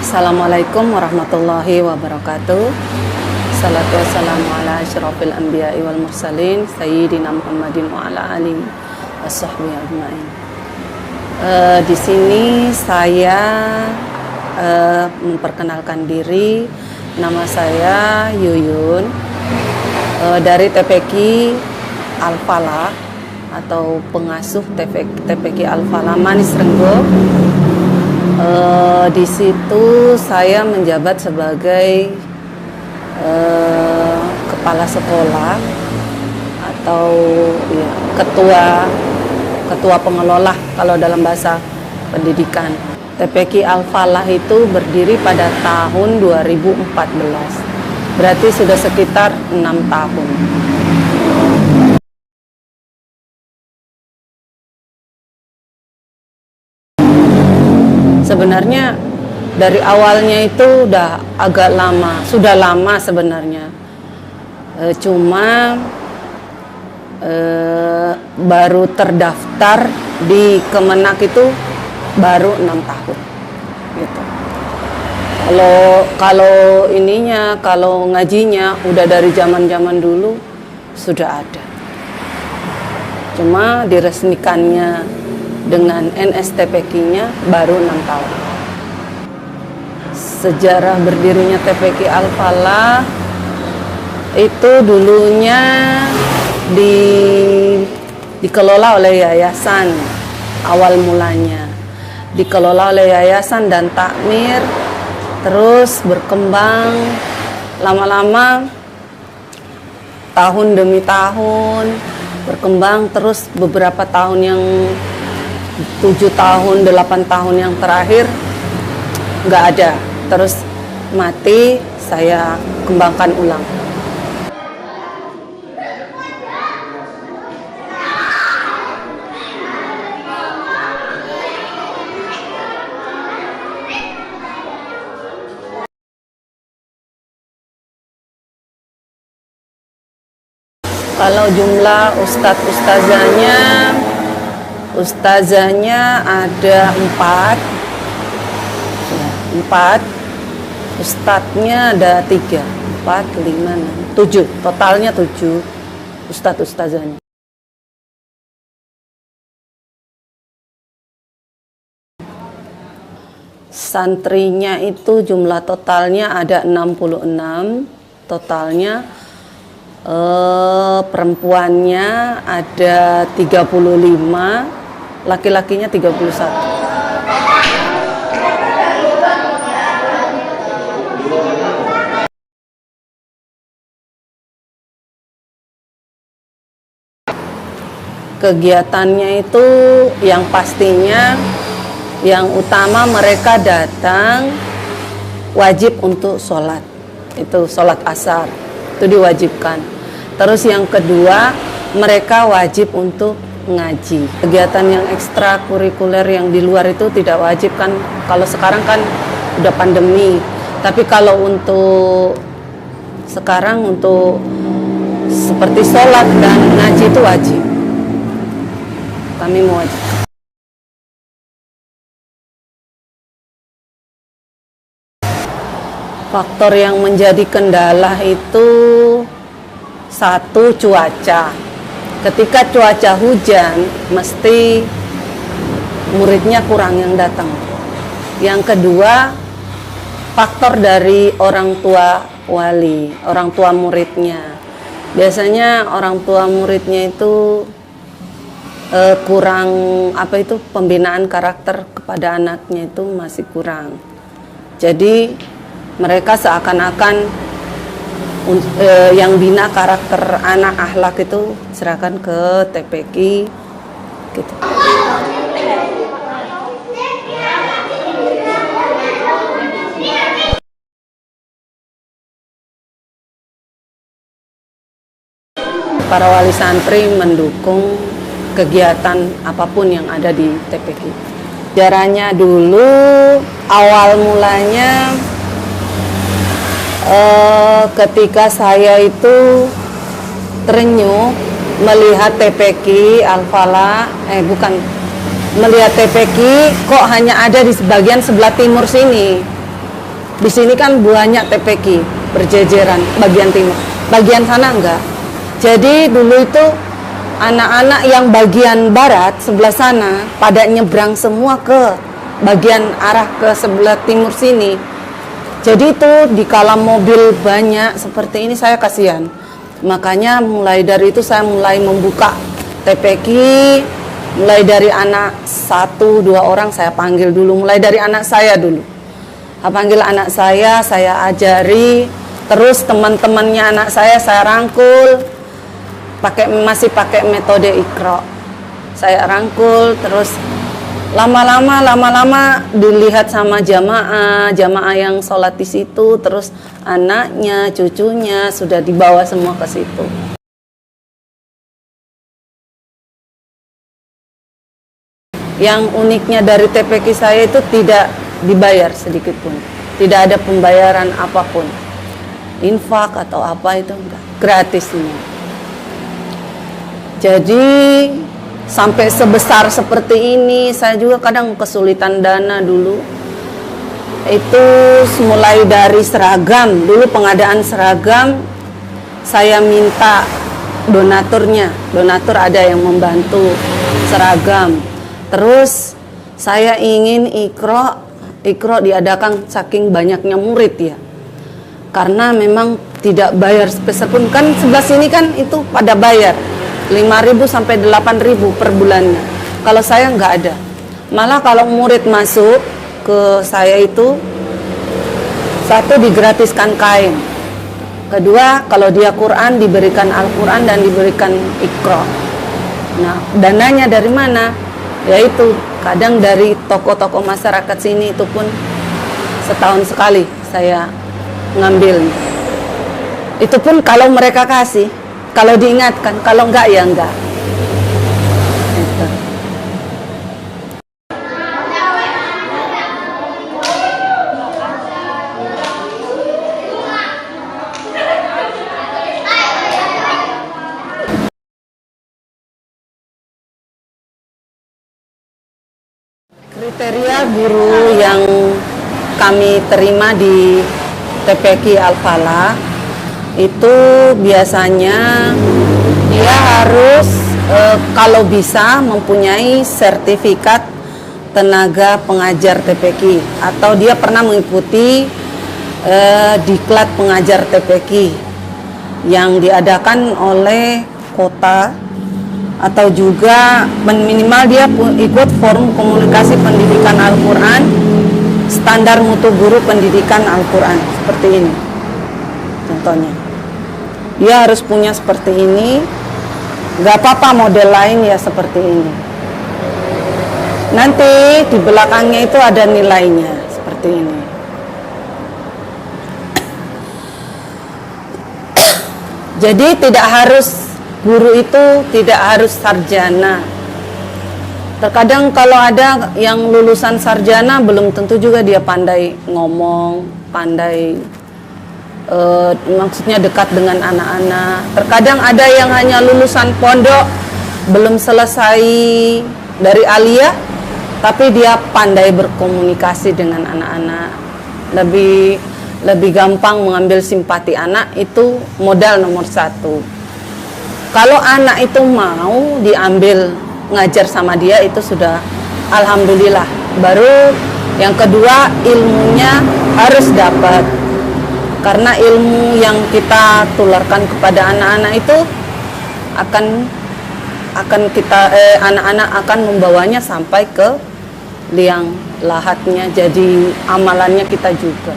Assalamualaikum warahmatullahi wabarakatuh. Salatu wassalamu ala asyrafil anbiya'i wal mursalin sayyidina Muhammadin wa ala alihi washabbihi ajmain. Di sini saya memperkenalkan diri. Nama saya Yuyun dari TPQ Al-Falah atau pengasuh TPQ Al-Falah Manis Renggo. Di situ saya menjabat sebagai kepala sekolah atau ya, ketua pengelola kalau dalam bahasa pendidikan. TPQ Al-Falah itu berdiri pada tahun 2014. Berarti sudah sekitar 6 tahun. Sebenarnya dari awalnya itu udah agak lama, sudah lama sebenarnya. Cuma baru terdaftar di Kemenak itu baru 6 tahun. Gitu. Kalau ngajinya udah dari zaman dulu sudah ada. Cuma diresmikannya dengan NSTPQ-nya baru 6 tahun. Sejarah berdirinya TPQ Al-Falah itu dulunya dikelola oleh yayasan. Awal mulanya dikelola oleh yayasan dan takmir, terus berkembang lama-lama tahun demi tahun berkembang, terus beberapa tahun yang 7 tahun, 8 tahun yang terakhir nggak ada, terus mati, saya kembangkan ulang. Kalau jumlah ustazahnya ada 4, ustadznya ada 3, 4, 5, 6, 7, totalnya 7 ustazahnya. Santrinya itu jumlah totalnya ada 66 totalnya. Perempuannya ada 35, laki-lakinya 31. Kegiatannya itu yang pastinya yang utama mereka datang wajib untuk sholat, itu sholat asar, itu diwajibkan. Terus yang kedua, mereka wajib untuk ngaji. Kegiatan yang ekstrakurikuler yang di luar itu tidak wajib kan, kalau sekarang kan udah pandemi. Tapi kalau untuk sekarang untuk seperti sholat dan ngaji itu wajib. Kami mewajibkan. Faktor yang menjadi kendala itu satu, cuaca. Ketika cuaca hujan, mesti muridnya kurang yang datang. Yang kedua, faktor dari orang tua wali, orang tua muridnya. Biasanya orang tua muridnya itu kurang pembinaan karakter kepada anaknya itu masih kurang. Jadi mereka seakan-akan yang bina karakter anak, akhlak itu serahkan ke TPQ gitu. Para wali santri mendukung kegiatan apapun yang ada di TPQ. Sejarahnya dulu awal mulanya ketika saya itu terenyuh melihat TPQ Al-Falah, melihat TPQ kok hanya ada di bagian sebelah timur sini. Di sini kan banyak TPQ berjejeran bagian timur, bagian sana enggak. Jadi dulu itu anak-anak yang bagian barat sebelah sana pada nyebrang semua ke bagian arah ke sebelah timur sini. Jadi itu dikala mobil banyak seperti ini saya kasihan. Makanya mulai dari itu saya mulai membuka TPQ, mulai dari anak 1-2 orang saya panggil dulu, mulai dari anak saya dulu. Saya panggil anak saya ajari, terus teman-temannya anak saya rangkul, masih pakai metode Iqra. Saya rangkul, terus lama-lama dilihat sama jamaah yang sholat di situ, terus anaknya, cucunya sudah dibawa semua ke situ. Yang uniknya dari TPQ saya itu tidak dibayar sedikit pun, tidak ada pembayaran apapun, infak atau apa itu enggak, gratis semua. Jadi sampai sebesar seperti ini saya juga kadang kesulitan dana dulu. Itu mulai dari seragam, dulu pengadaan seragam saya minta donatur ada yang membantu seragam. Terus saya ingin Iqra diadakan saking banyaknya murid ya, karena memang tidak bayar sepeser pun, kan sebelah sini kan itu pada bayar 5.000 sampai 8.000 per bulannya. Kalau saya nggak ada. Malah kalau murid masuk ke saya itu, satu digratiskan kain, kedua kalau dia Quran diberikan Al-Quran dan diberikan Iqra. Nah, dananya dari mana? Yaitu kadang dari toko-toko masyarakat sini, itu pun setahun sekali saya ngambil. Itu pun kalau mereka kasih, kalau diingatkan, kalau enggak ya enggak. Gitu. Kriteria guru yang kami terima di TPQ Al-Falah itu biasanya dia harus kalau bisa mempunyai sertifikat tenaga pengajar TPQ, atau dia pernah mengikuti diklat pengajar TPQ yang diadakan oleh kota, atau juga minimal dia ikut forum komunikasi pendidikan Al-Quran, standar mutu guru pendidikan Al-Quran, seperti ini contohnya. Dia harus punya seperti ini, gak apa-apa model lain ya seperti ini. Nanti di belakangnya itu ada nilainya seperti ini. Jadi tidak harus, guru itu tidak harus sarjana. Terkadang kalau ada yang lulusan sarjana belum tentu juga dia pandai ngomong, pandai maksudnya dekat dengan anak-anak. Terkadang ada yang hanya lulusan pondok, belum selesai dari aliyah, tapi dia pandai berkomunikasi dengan anak-anak, lebih gampang mengambil simpati anak. Itu modal nomor 1. Kalau anak itu mau diambil ngajar sama dia, itu sudah alhamdulillah. Baru yang kedua, ilmunya harus dapat. Karena ilmu yang kita tularkan kepada anak-anak itu anak-anak akan membawanya sampai ke liang lahatnya, jadi amalannya kita juga.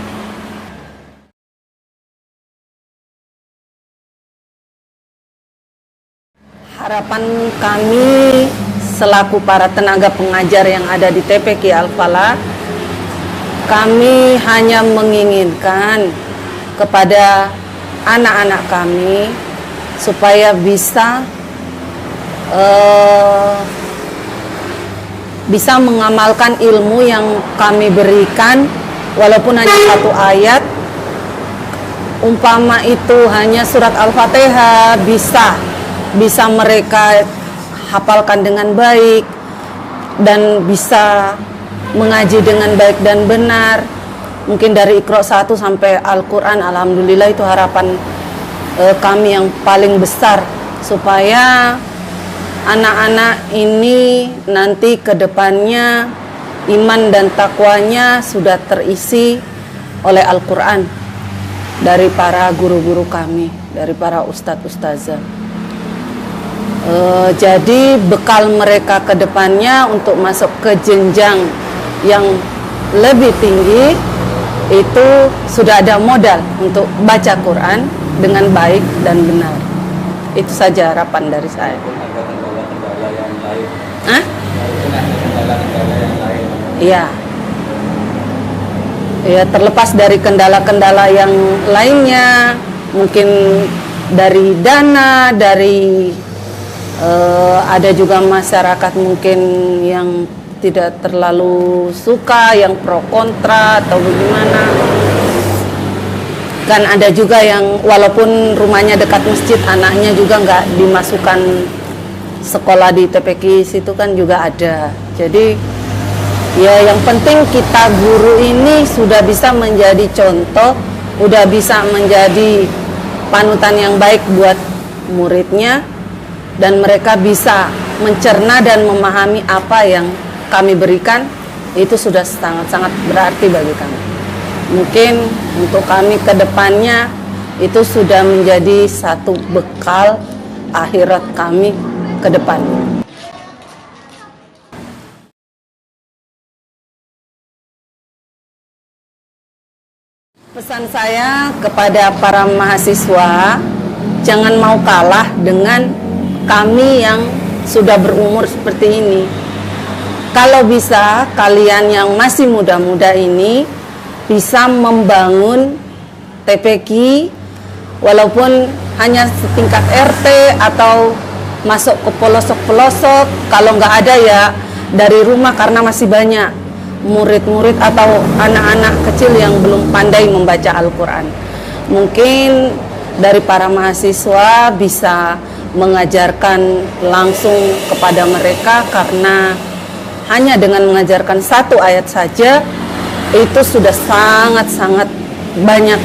Harapan kami selaku para tenaga pengajar yang ada di TPQ Al-Falah, kami hanya menginginkan kepada anak-anak kami supaya bisa mengamalkan ilmu yang kami berikan, walaupun hanya 1 ayat. Umpama itu hanya surat Al-Fatihah, bisa mereka hafalkan dengan baik dan bisa mengaji dengan baik dan benar. mungkin dari Iqra 1 sampai Al-Quran. Alhamdulillah itu harapan kami yang paling besar, supaya anak-anak ini nanti ke depannya iman dan takwanya sudah terisi oleh Al-Quran dari para guru-guru kami, dari para ustadz ustazah. Jadi bekal mereka ke depannya untuk masuk ke jenjang yang lebih tinggi itu sudah ada modal untuk baca Quran dengan baik dan benar. Itu saja harapan dari saya. Hah? Iya. Ya, terlepas dari kendala-kendala yang lainnya, mungkin dari dana, dari ada juga masyarakat mungkin yang tidak terlalu suka, yang pro kontra atau bagaimana. Kan ada juga yang walaupun rumahnya dekat masjid, anaknya juga nggak dimasukkan sekolah di TPQ situ kan juga ada. Jadi ya yang penting kita guru ini sudah bisa menjadi contoh, udah bisa menjadi panutan yang baik buat muridnya, dan mereka bisa mencerna dan memahami apa yang kami berikan. Itu sudah sangat-sangat berarti bagi kami. Mungkin untuk kami ke depannya itu sudah menjadi satu bekal akhirat kami ke depannya. Pesan saya kepada para mahasiswa, jangan mau kalah dengan kami yang sudah berumur seperti ini. Kalau bisa, kalian yang masih muda-muda ini bisa membangun TPQ, walaupun hanya setingkat RT atau masuk ke pelosok-pelosok. Kalau nggak ada ya dari rumah, karena masih banyak murid-murid atau anak-anak kecil yang belum pandai membaca Al-Quran. Mungkin dari para mahasiswa bisa mengajarkan langsung kepada mereka, karena hanya dengan mengajarkan satu ayat saja itu sudah sangat-sangat banyak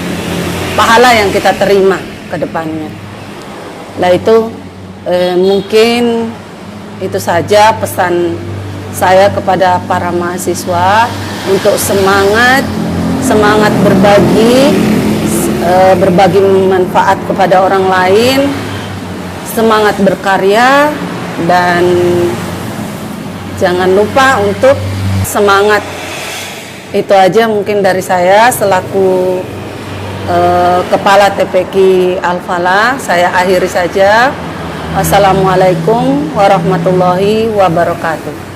pahala yang kita terima ke depannya. Nah itu mungkin itu saja pesan saya kepada para mahasiswa, untuk semangat berbagi manfaat kepada orang lain, semangat berkarya, dan jangan lupa untuk semangat. Itu aja mungkin dari saya selaku Kepala TPQ Al-Falah. Saya akhiri saja. Wassalamualaikum warahmatullahi wabarakatuh.